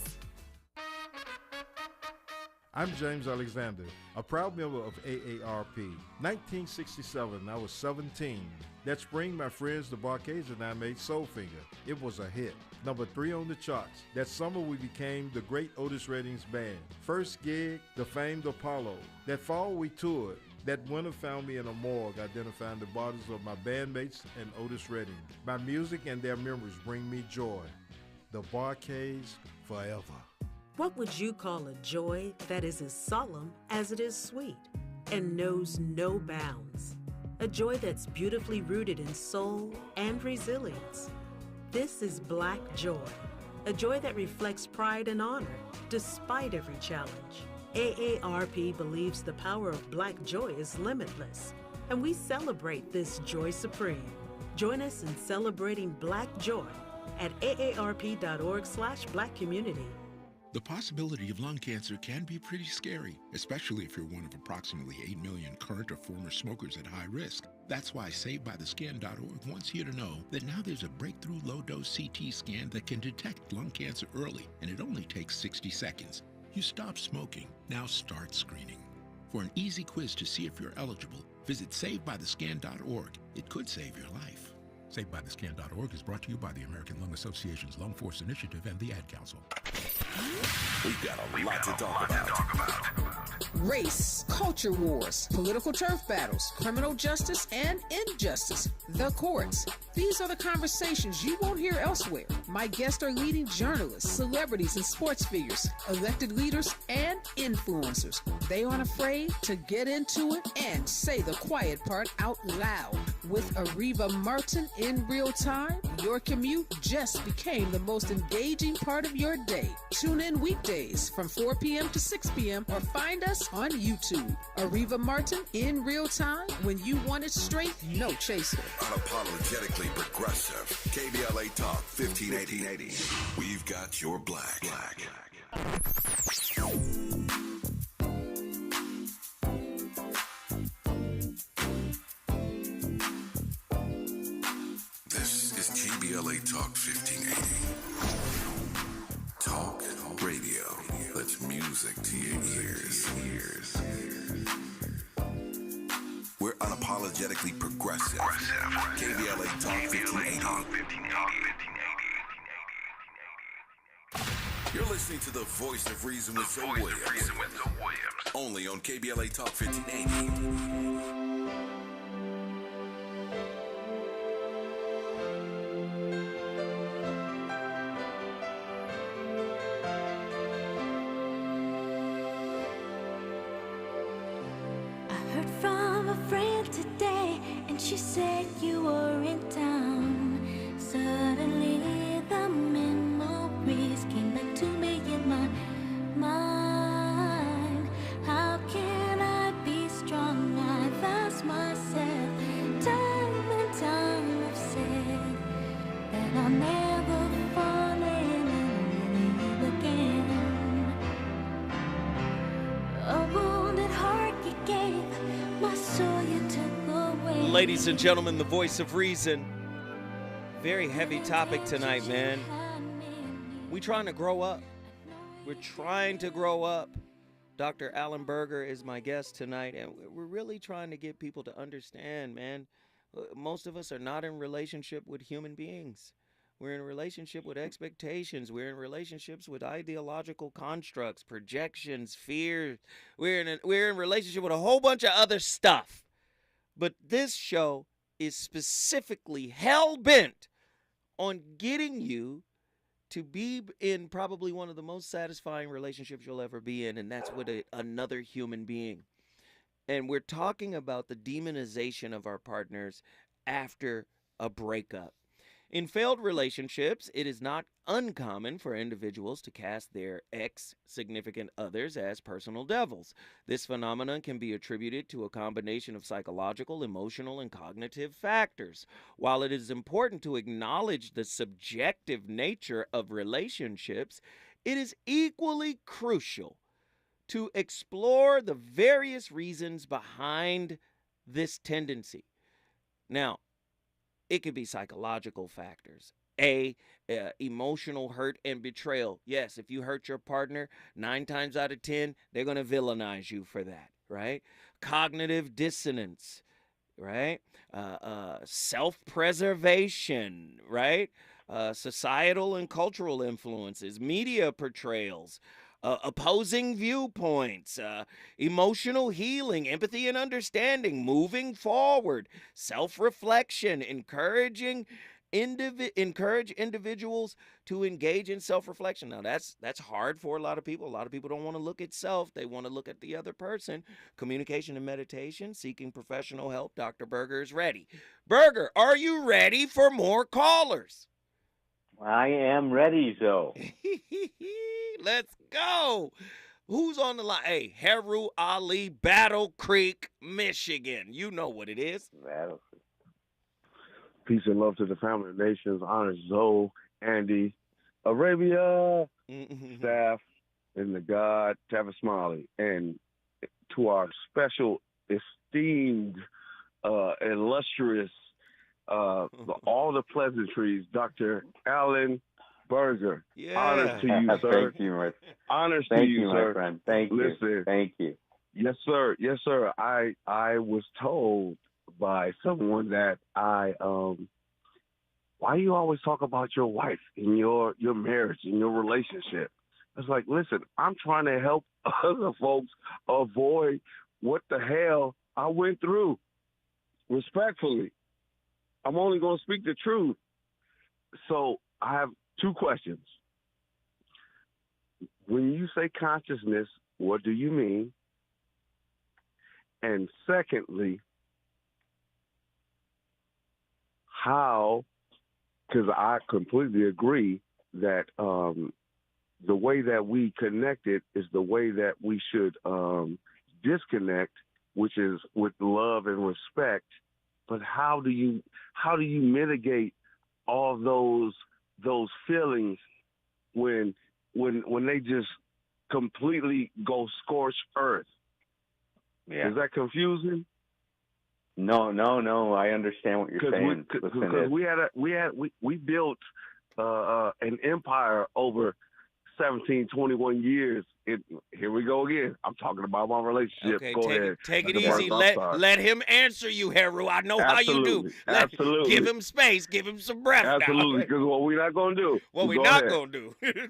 W: I'm James Alexander, a proud member of AARP. 1967, I was 17. That spring, my friends, the Barcades, and I made Soulfinger. It was a hit. Number 3 on the charts. That summer, we became the great Otis Redding's band. First gig, the famed Apollo. That fall, we toured. That winter found me in a morgue identifying the bodies of my bandmates and Otis Redding. My music and their memories bring me joy. The Barcades forever.
X: What would you call a joy that is as solemn as it is sweet and knows no bounds? A joy that's beautifully rooted in soul and resilience. This is Black joy, a joy that reflects pride and honor despite every challenge. AARP believes the power of Black joy is limitless, and we celebrate this joy supreme. Join us in celebrating Black joy at aarp.org/blackcommunity.
Y: The possibility of lung cancer can be pretty scary, especially if you're one of approximately 8 million current or former smokers at high risk. That's why SaveByTheScan.org wants you to know that now there's a breakthrough low-dose CT scan that can detect lung cancer early, and it only takes 60 seconds. You stop smoking, now start screening. For an easy quiz to see if you're eligible, visit SaveByTheScan.org. It could save your life. SaveByTheScan.org is brought to you by the American Lung Association's Lung Force Initiative and the Ad Council.
B: We've got a lot to talk about.
R: Race, culture wars, political turf battles, criminal justice and injustice, the courts. These are the conversations you won't hear elsewhere. My guests are leading journalists, celebrities, and sports figures, elected leaders, and influencers. They aren't afraid to get into it and say the quiet part out loud. With Ariva Martin in real time, your commute just became the most engaging part of your day. Tune in weekdays from 4 p.m. to 6 p.m. or find us on YouTube. Ariva Martin in real time, when you want it straight, no chaser.
B: Unapologetically progressive. KBLA Talk 1580. We've got your black. This is KBLA KBLA Talk 1580. Talk radio. That's music to your ears. We're unapologetically progressive. KBLA Talk 1580. You're listening to the voice of reason with Zoe Williams. Only on KBLA Talk 1580.
F: She said you were in town. Suddenly the memories came back to me in my mind. How can I be strong? I've asked myself time and time. I've said that I'll never fall in love again. A wounded heart you gave, my soul you took.
D: Ladies and gentlemen, the voice of reason. Very heavy topic tonight, man. We trying to grow up. We're trying to grow up. Dr. Alan Berger is my guest tonight, and we're really trying to get people to understand, man. Most of us are not in relationship with human beings. We're in a relationship with expectations. We're in relationships with ideological constructs, projections, fear. We're in relationship with a whole bunch of other stuff. But this show is specifically hell-bent on getting you to be in probably one of the most satisfying relationships you'll ever be in, and that's with another human being. And we're talking about the demonization of our partners after a breakup. In failed relationships, it is not uncommon for individuals to cast their ex-significant others as personal devils. This phenomenon can be attributed to a combination of psychological, emotional, and cognitive factors. While it is important to acknowledge the subjective nature of relationships, it is equally crucial to explore the various reasons behind this tendency. Now, it could be psychological factors. Emotional hurt and betrayal. Yes, if you hurt your partner, 9 times out of 10, they're going to villainize you for that, right? Cognitive dissonance, right? Self-preservation, right? Societal and cultural influences, media portrayals, opposing viewpoints, emotional healing, empathy and understanding, moving forward, self-reflection, encourage individuals to engage in self-reflection. Now, that's hard for a lot of people. A lot of people don't want to look at self. They want to look at the other person. Communication and meditation, seeking professional help. Dr. Berger is ready. Berger, are you ready for more callers?
E: I am ready, Zoe.
D: Let's go. Who's on the line? Hey, Heru Ali, Battle Creek, Michigan. You know what it is.
E: Battle Creek.
G: Peace and love to the family of nations. Honor Zoe, Andy, Arabia, staff, and the God, Tavis Smiley. And to our special, esteemed, illustrious, all the pleasantries, Dr. Alan Berger.
D: Yeah.
G: Honors to you, sir.
E: Thank you, my
G: Honors to
E: Thank
G: you,
E: you,
G: sir.
E: my friend. Thank
G: Listen,
E: you. Thank you.
G: Yes, sir. Yes, sir. I was told by someone that why you always talk about your wife and your marriage and your relationship? It's like, listen, I'm trying to help other folks avoid what the hell I went through. Respectfully, I'm only going to speak the truth. So I have 2 questions. When you say consciousness, what do you mean? And secondly, how, because I completely agree that the way that we connected is the way that we should disconnect, which is with love and respect. But how do you mitigate all those feelings when they just completely go scorched earth?
E: Yeah.
G: Is that confusing?
E: No. I understand what you're saying.
G: Because we built an empire over 17, 21 years. Here we go again. I'm talking about my relationship.
D: Okay,
G: Go ahead.
D: take it
G: That's
D: easy.
G: I'm sorry.
D: Let him answer you, Heru. I know how you do.
G: Absolutely.
D: Give him space. Give him some breath.
G: Absolutely. Because what we're not going to do.
D: What we're not going to do.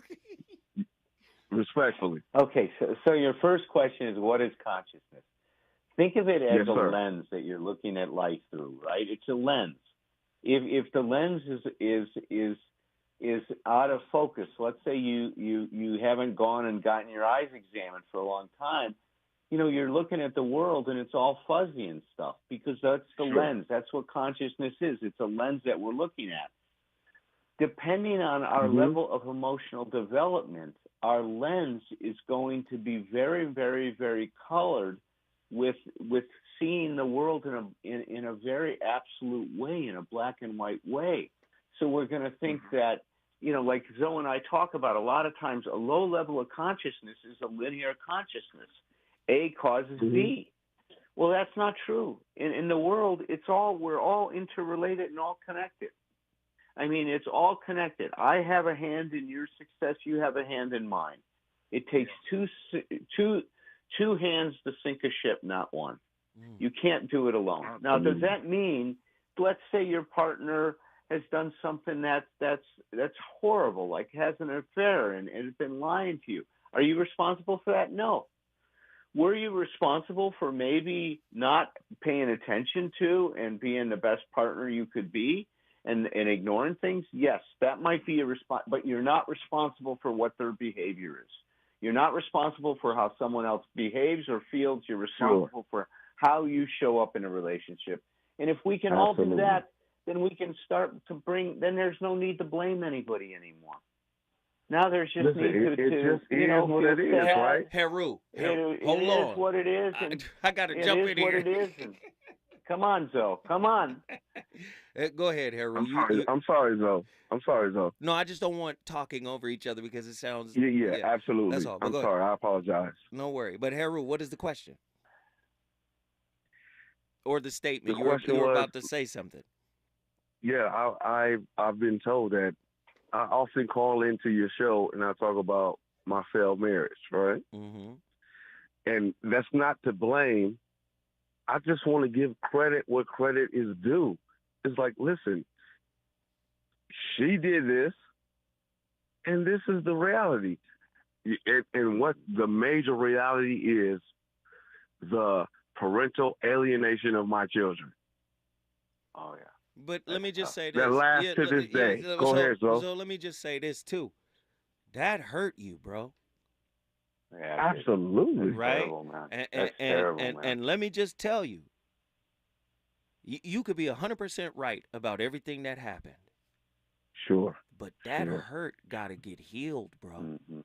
G: Respectfully.
E: Okay, so your first question is, what is consciousness? Think of it as a
G: sir.
E: lens that you're looking at life through, right? It's a lens. If the lens is out of focus, let's say you haven't gone and gotten your eyes examined for a long time, you're looking at the world and it's all fuzzy and stuff, because that's the lens. That's what consciousness is. It's a lens that we're looking at. Depending on our level of emotional development, our lens is going to be very, very, very colored with seeing the world in a very absolute way, in a black and white way. So we're going to think that, like Zoe and I talk about a lot of times, a low level of consciousness is a linear consciousness. A causes B. Well, that's not true. In the world, we're all interrelated and all connected. I mean, it's all connected. I have a hand in your success. You have a hand in mine. It takes two hands to sink a ship, not one. You can't do it alone. Now, does that mean, let's say your partner has done something that's horrible, like has an affair and has been lying to you? Are you responsible for that? No. Were you responsible for maybe not paying attention to and being the best partner you could be and ignoring things? Yes, that might be a response, but you're not responsible for what their behavior is. You're not responsible for how someone else behaves or feels. You're responsible for how you show up in a relationship. And if we can all do that, then we can start to then there's no need to blame anybody anymore. Now there's just need to
G: what it is, right?
D: Heru, hold on.
E: It is what it is. And
D: I got to jump in here.
E: It is what it is. And come on, Zoe. Come on.
D: Go ahead, Heru.
G: I'm sorry, Zoe.
D: No, I just don't want talking over each other because it sounds...
G: Yeah, absolutely.
D: That's all.
G: I'm sorry. I apologize.
D: No worry. But Heru, what is the question? Or the statement? You were about to say something.
G: Yeah, I've been told that I often call into your show and I talk about my failed marriage, right?
D: Mm-hmm.
G: And that's not to blame. I just want to give credit where credit is due. It's like, listen, she did this, and this is the reality. And what the major reality is, the parental alienation of my children.
E: Oh, yeah.
D: But let me just say this.
G: That lasts to this day. Go ahead, Zoe.
D: So let me just say this, too. That hurt you, bro.
E: Yeah,
G: absolutely.
D: Right?
E: Terrible, man.
D: That's
E: terrible, man.
D: And let me just tell you, you could be 100% right about everything that happened.
G: Sure.
D: But that hurt got to get healed, bro.
E: Mm-hmm.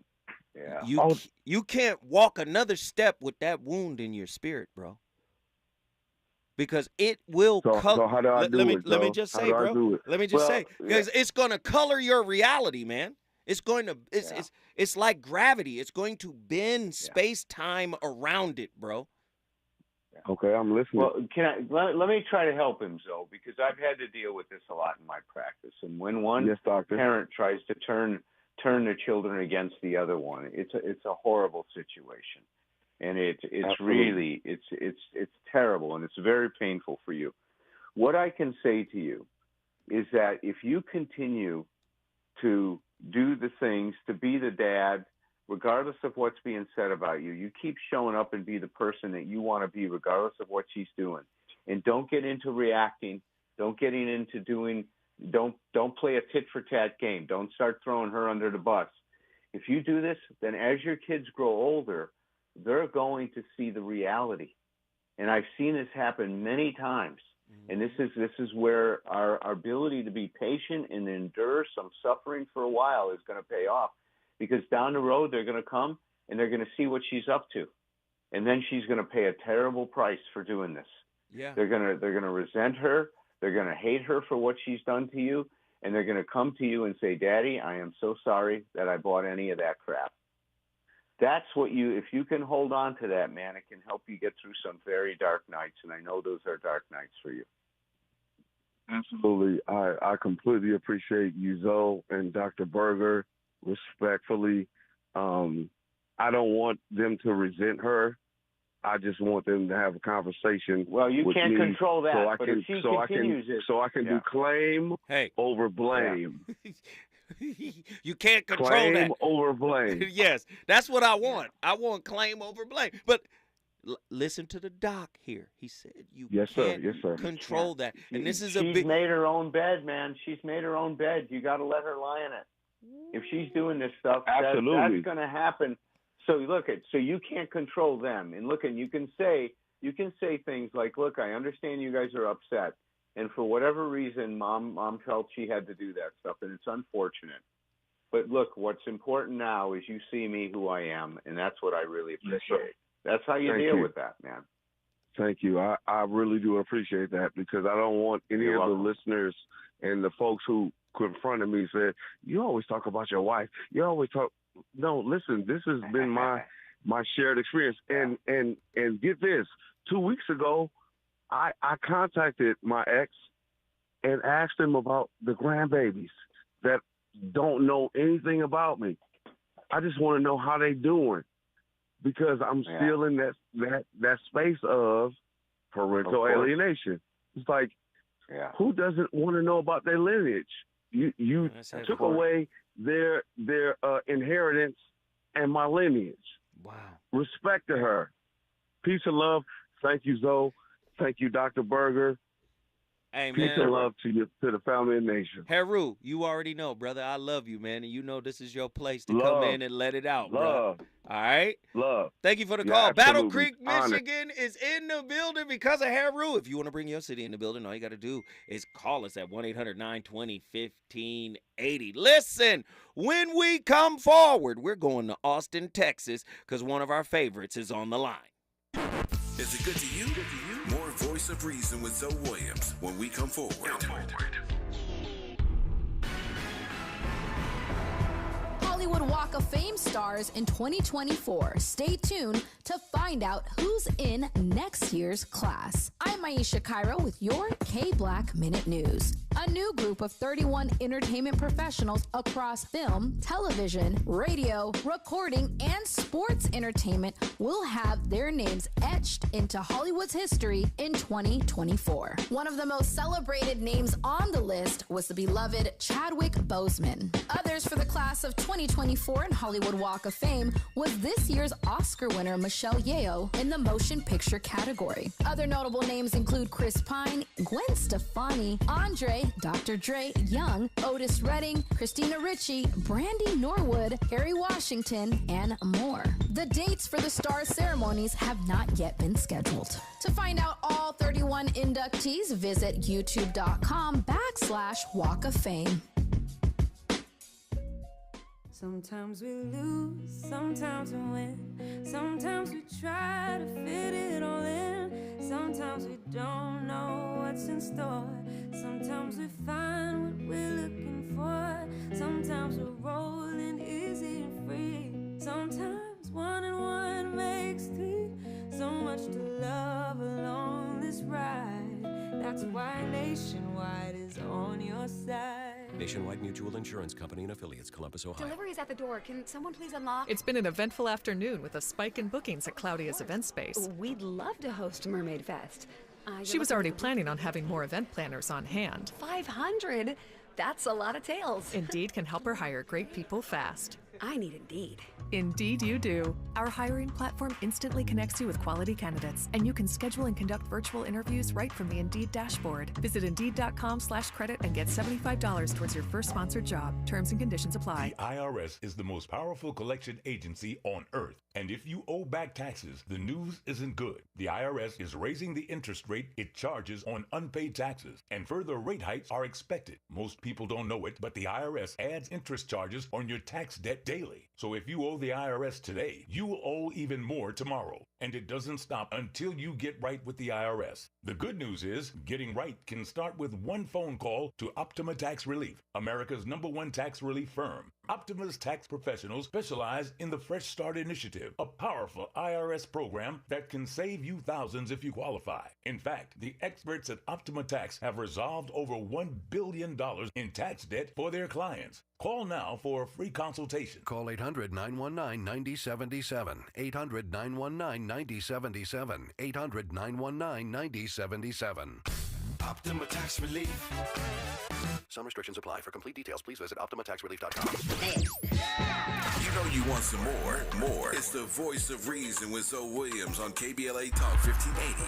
E: Yeah.
D: You can't walk another step with that wound in your spirit, bro. Because it will color.
G: So how do I do it,
D: let me just say, bro. Let me just say, because it's going to color your reality, man. It's going to. It's like gravity. It's going to bend space-time around it, bro.
G: Okay, I'm listening.
E: Well, let me try to help him, Zoe, because I've had to deal with this a lot in my practice. And when one parent tries to turn their children against the other one, it's a horrible situation. And it's really it's terrible, and it's very painful for you. What I can say to you is that if you continue to do the things, to be the dad, regardless of what's being said about you, you keep showing up and be the person that you want to be, regardless of what she's doing, and don't get into reacting. Don't get into doing. Don't play a tit for tat game. Don't start throwing her under the bus. If you do this, then as your kids grow older, they're going to see the reality. And I've seen this happen many times. And this is where our ability to be patient and endure some suffering for a while is going to pay off. Because down the road, they're going to come and they're going to see what she's up to. And then she's going to pay a terrible price for doing this.
D: Yeah.
E: They're going to resent her. They're going to hate her for what she's done to you. And they're going to come to you and say, Daddy, I am so sorry that I bought any of that crap. that's what if you can hold on to that, man, it can help you get through some very dark nights. And I know those are dark nights for you.
G: Absolutely. I completely appreciate you, Zoe and Dr. Berger, respectfully. I don't want them to resent her. I just want them to have a conversation.
E: Well, you can't control that, but if she continues it.
G: So I can do claim over blame.
D: You can't control
G: claim
D: that.
G: Over blame.
D: Yes, that's what I want. I want claim over blame. But listen to the doc here. He said you can't control that. And this is
E: she's made her own bed, man. She's made her own bed. You got to let her lie in it. If she's doing this stuff, that's going to happen. So so you can't control them. And you can say things like, look, I understand you guys are upset. And for whatever reason, mom felt she had to do that stuff, and it's unfortunate. But look, what's important now is you see me who I am, and that's what I really appreciate. That's how you deal with that, man.
G: Thank you. I really do appreciate that, because I don't want any of the listeners and the folks who confronted me said, you always talk about your wife. You always talk. No, listen, this has been my shared experience. And get this, 2 weeks ago, I contacted my ex and asked him about the grandbabies that don't know anything about me. I just want to know how they doing, because I'm still in that space of parental alienation. It's like, who doesn't want to know about their lineage? You took away their inheritance and my lineage.
D: Wow.
G: Respect to her. Peace and love. Thank you, Zoe. Thank you, Dr. Berger.
D: Hey, man.
G: Peace and love to the family and nation.
D: Heru, you already know, brother. I love you, man. And you know this is your place to come in and let it out, bro. All right?
G: Love.
D: Thank you for the call. Battle Creek, Michigan is in the building because of Heru. If you want to bring your city in the building, all you got to do is call us at 1-800-920-1580. Listen, when we come forward, we're going to Austin, Texas, because one of our favorites is on the line.
B: Is it good to you? More Voice of Reason with Zoe Williams when we come forward.
H: Hollywood Walk of Fame stars in 2024. Stay tuned to find out who's in next year's class. I'm Aisha Cairo with your K-Black Minute News. A new group of 31 entertainment professionals across film, television, radio, recording, and sports entertainment will have their names etched into Hollywood's history in 2024. One of the most celebrated names on the list was the beloved Chadwick Boseman. Others for the class of 2024 in Hollywood Walk of Fame was this year's Oscar winner Michelle Yeoh in the motion picture category. Other notable names include Chris Pine, Gwen Stefani, Andre, Dr. Dre, Young, Otis Redding, Christina Ricci, Brandy Norwood, Harry Washington, and more. The dates for the star ceremonies have not yet been scheduled. To find out all 31 inductees, visit youtube.com/Walk of Fame.
I: Sometimes we lose, sometimes we win. Sometimes we try to fit it all in. Sometimes we don't know what's in store. Sometimes we find what we're looking for. Sometimes we're rolling easy and free. Sometimes 1 and 1 makes 3. So much to love along this ride. That's why Nationwide is on your side.
L: Nationwide Mutual Insurance Company and Affiliates, Columbus, Ohio.
M: Delivery's at the door. Can someone please unlock?
N: It's been an eventful afternoon with a spike in bookings at Claudia's event space.
M: We'd love to host Mermaid Fest.
N: She was already planning on having more event planners on hand.
M: 500? That's a lot of tails.
N: Indeed can help her hire great people fast.
M: I need Indeed.
N: Indeed you do. Our hiring platform instantly connects you with quality candidates, and you can schedule and conduct virtual interviews right from the Indeed dashboard. Visit Indeed.com/credit and get $75 towards your first sponsored job. Terms and conditions apply.
Z: The IRS is the most powerful collection agency on earth. And if you owe back taxes, the news isn't good. The IRS is raising the interest rate it charges on unpaid taxes, and further rate hikes are expected. Most people don't know it, but the IRS adds interest charges on your tax debt daily. So if you owe the IRS today, you will owe even more tomorrow. And it doesn't stop until you get right with the IRS. The good news is getting right can start with one phone call to Optima Tax Relief, America's #1 tax relief firm. Optima's tax professionals specialize in the Fresh Start Initiative, a powerful IRS program that can save you thousands if you qualify. In fact, the experts at Optima Tax have resolved over $1 billion in tax debt for their clients. Call now for a free consultation.
K: Call 800-919-9077. 800-919-9077. 800-919-9077. Optima Tax Relief. Some restrictions apply. For complete details, please visit OptimaTaxRelief.com.
B: You know you want some more. It's the voice of reason with Zoe Williams on KBLA Talk 1580.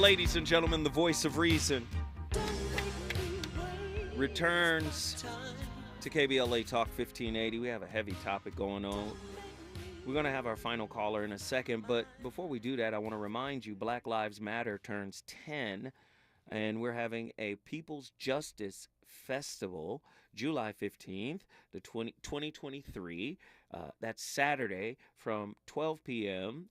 D: Ladies and gentlemen, the voice of reason returns to KBLA Talk 1580. We have a heavy topic going on. We're going to have our final caller in a second, but before we do that, I want to remind you Black Lives Matter turns 10, and we're having a People's Justice Festival, July 15th, 2023. That's Saturday from 12 noon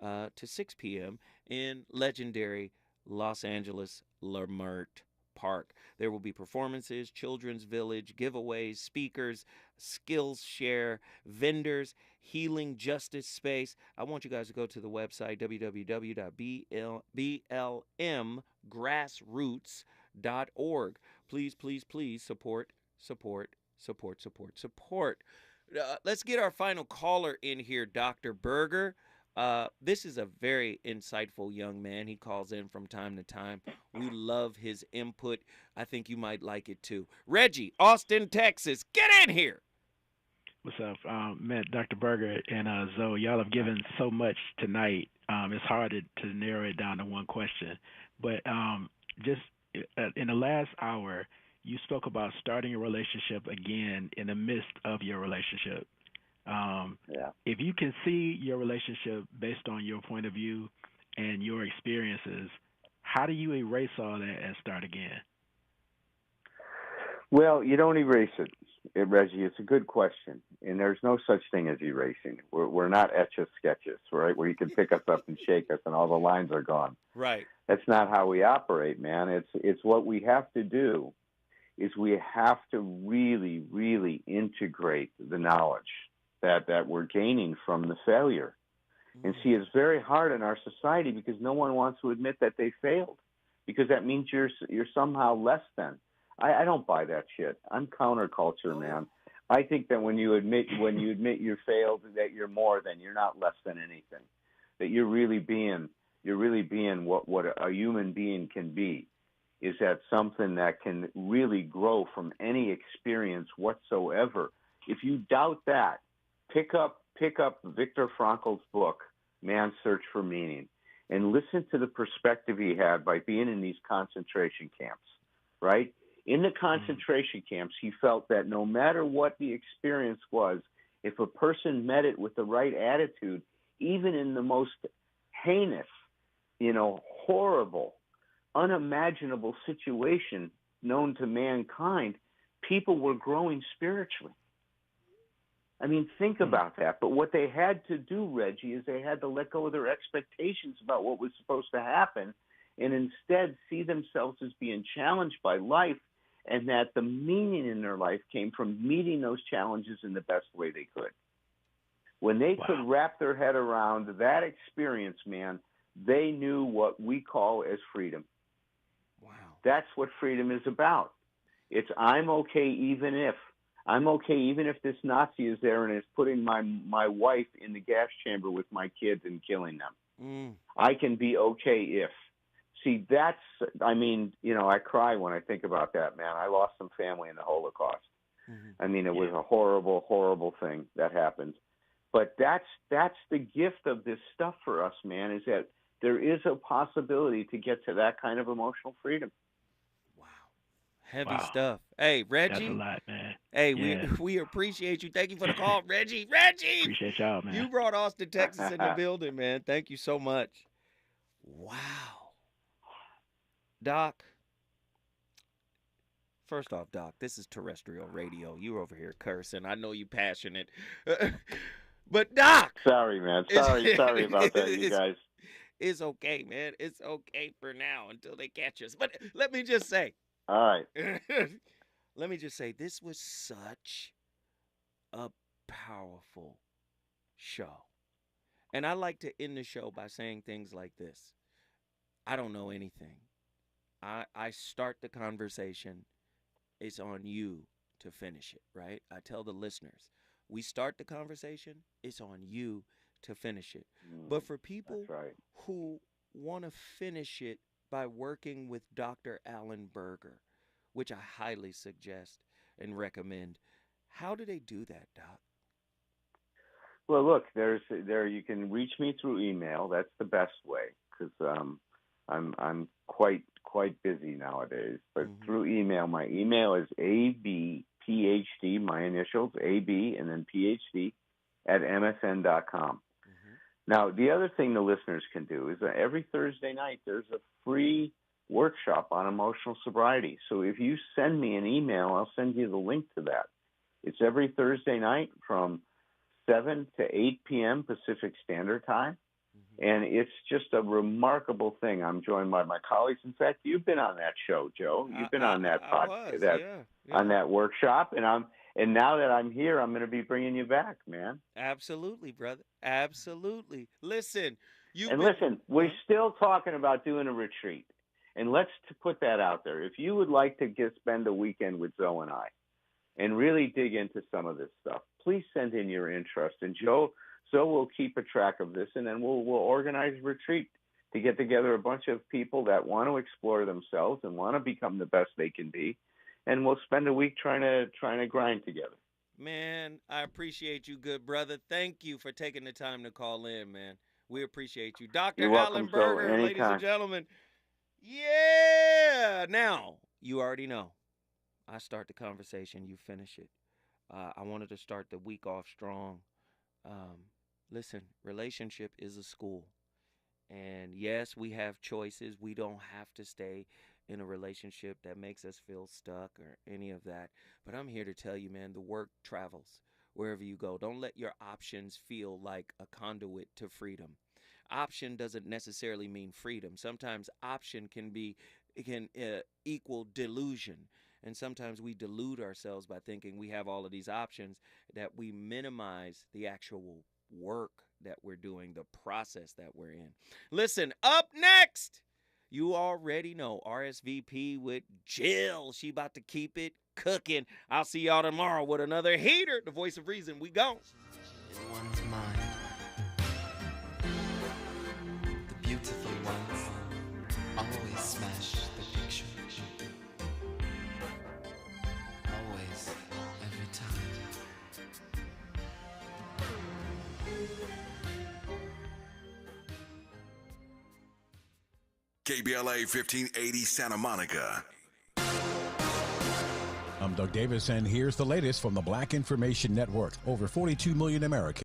D: to 6 p.m. in legendary Los Angeles Leimert Park. There will be performances, children's village, giveaways, speakers, skills share, vendors, healing justice space. I want you guys to go to the website, www.blmgrassroots.org. Please, please, please support. Let's get our final caller in here, Dr. Berger. This is a very insightful young man. He calls in from time to time. We love his input. I think you might like it too. Reggie, Austin, Texas, get in here.
O: What's up, man? Dr. Berger and Zoe, y'all have given so much tonight. It's hard to narrow it down to one question. But just in the last hour, you spoke about starting a relationship again in the midst of your relationship. If you can see your relationship based on your point of view and your experiences, how do you erase all that and start again?
E: Well, you don't erase it, Reggie. It's a good question, and there's no such thing as erasing. We're not etch-a-sketches, right, where you can pick us up and shake us and all the lines are gone.
D: Right.
E: That's not how we operate, man. It's what we have to do is we have to really, really integrate the knowledge that we're gaining from the failure. And see, it's very hard in our society because no one wants to admit that they failed, because that means you're somehow less than. I don't buy that shit. I'm counterculture, man. I think that when you admit you failed, that you're more than, you're not less than anything. That you're really being what a human being can be. Is that something that can really grow from any experience whatsoever? If you doubt that, pick up Viktor Frankl's book, Man's Search for Meaning, and listen to the perspective he had by being in these concentration camps, right? In the concentration camps, he felt that no matter what the experience was, if a person met it with the right attitude, even in the most heinous, horrible, unimaginable situation known to mankind, people were growing spiritually. I mean, think about that. But what they had to do, Reggie, is they had to let go of their expectations about what was supposed to happen and instead see themselves as being challenged by life, and that the meaning in their life came from meeting those challenges in the best way they could. When they could wrap their head around that experience, man, they knew what we call as freedom. Wow. That's what freedom is about. It's I'm okay even if I'm okay even if this Nazi is there and is putting my wife in the gas chamber with my kids and killing them. I can be okay if. See, I cry when I think about that, man. I lost some family in the Holocaust. I mean, it was a horrible, horrible thing that happened. But that's the gift of this stuff for us, man, is that there is a possibility to get to that kind of emotional freedom.
D: Heavy stuff. Hey, Reggie.
O: That's a lot, man.
D: Hey, we appreciate you. Thank you for the call, Reggie. Reggie!
O: Appreciate y'all, man.
D: You brought Austin, Texas in the building, man. Thank you so much. Wow. Doc. First off, Doc, this is terrestrial radio. You're over here cursing. I know you passionate. But, Doc.
E: Sorry, man. Sorry about that, you guys.
D: It's okay, man. It's okay for now until they catch us. But let me just say.
E: All right.
D: Let me just say, this was such a powerful show. And I like to end the show by saying things like this. I don't know anything. I start the conversation. It's on you to finish it, right? I tell the listeners, we start the conversation. It's on you to finish it. But for people who want to finish it by working with Dr. Alan Berger, which I highly suggest and recommend. How do they do that, Doc?
E: Well, look, you can reach me through email. That's the best way because I'm quite busy nowadays. But through email, my email is abphd, my initials AB and then PhD at msn.com. Now, the other thing the listeners can do is that every Thursday night there's a free workshop on emotional sobriety. So if you send me an email, I'll send you the link to that. It's every Thursday night from 7 to 8 p.m. Pacific Standard Time. And it's just a remarkable thing. I'm joined by my colleagues. In fact, you've been on that show, Joe. You've been on that podcast, on that workshop. And now that I'm here, I'm going to be bringing you back, man.
D: Absolutely, brother. Absolutely. Listen,
E: we're still talking about doing a retreat. And let's put that out there. If you would like to spend a weekend with Zoe and I and really dig into some of this stuff, please send in your interest. And Zoe will keep a track of this, and then we'll organize a retreat to get together a bunch of people that want to explore themselves and want to become the best they can be. And we'll spend a week trying to grind together.
D: Man, I appreciate you, good brother. Thank you for taking the time to call in, man. We appreciate you. Dr.
E: You're
D: Alan
E: welcome,
D: Berger, ladies and gentlemen. Yeah! Now, you already know. I start the conversation, you finish it. I wanted to start the week off strong. Listen, relationship is a school. And yes, we have choices. We don't have to stay in a relationship that makes us feel stuck or any of that. But I'm here to tell you, man, the work travels wherever you go. Don't let your options feel like a conduit to freedom. Option doesn't necessarily mean freedom. Sometimes option can equal delusion. And sometimes we delude ourselves by thinking we have all of these options, that we minimize the actual work that we're doing, the process that we're in. Listen, up next, you already know RSVP with Jill. She about to keep it cooking. I'll see y'all tomorrow with another heater. The voice of reason. We gone.
P: One's mind. The beautiful ones always smash the picture. Always, every time.
B: KBLA 1580 Santa Monica.
Q: I'm Doug Davis, and here's the latest from the Black Information Network. Over 42 million Americans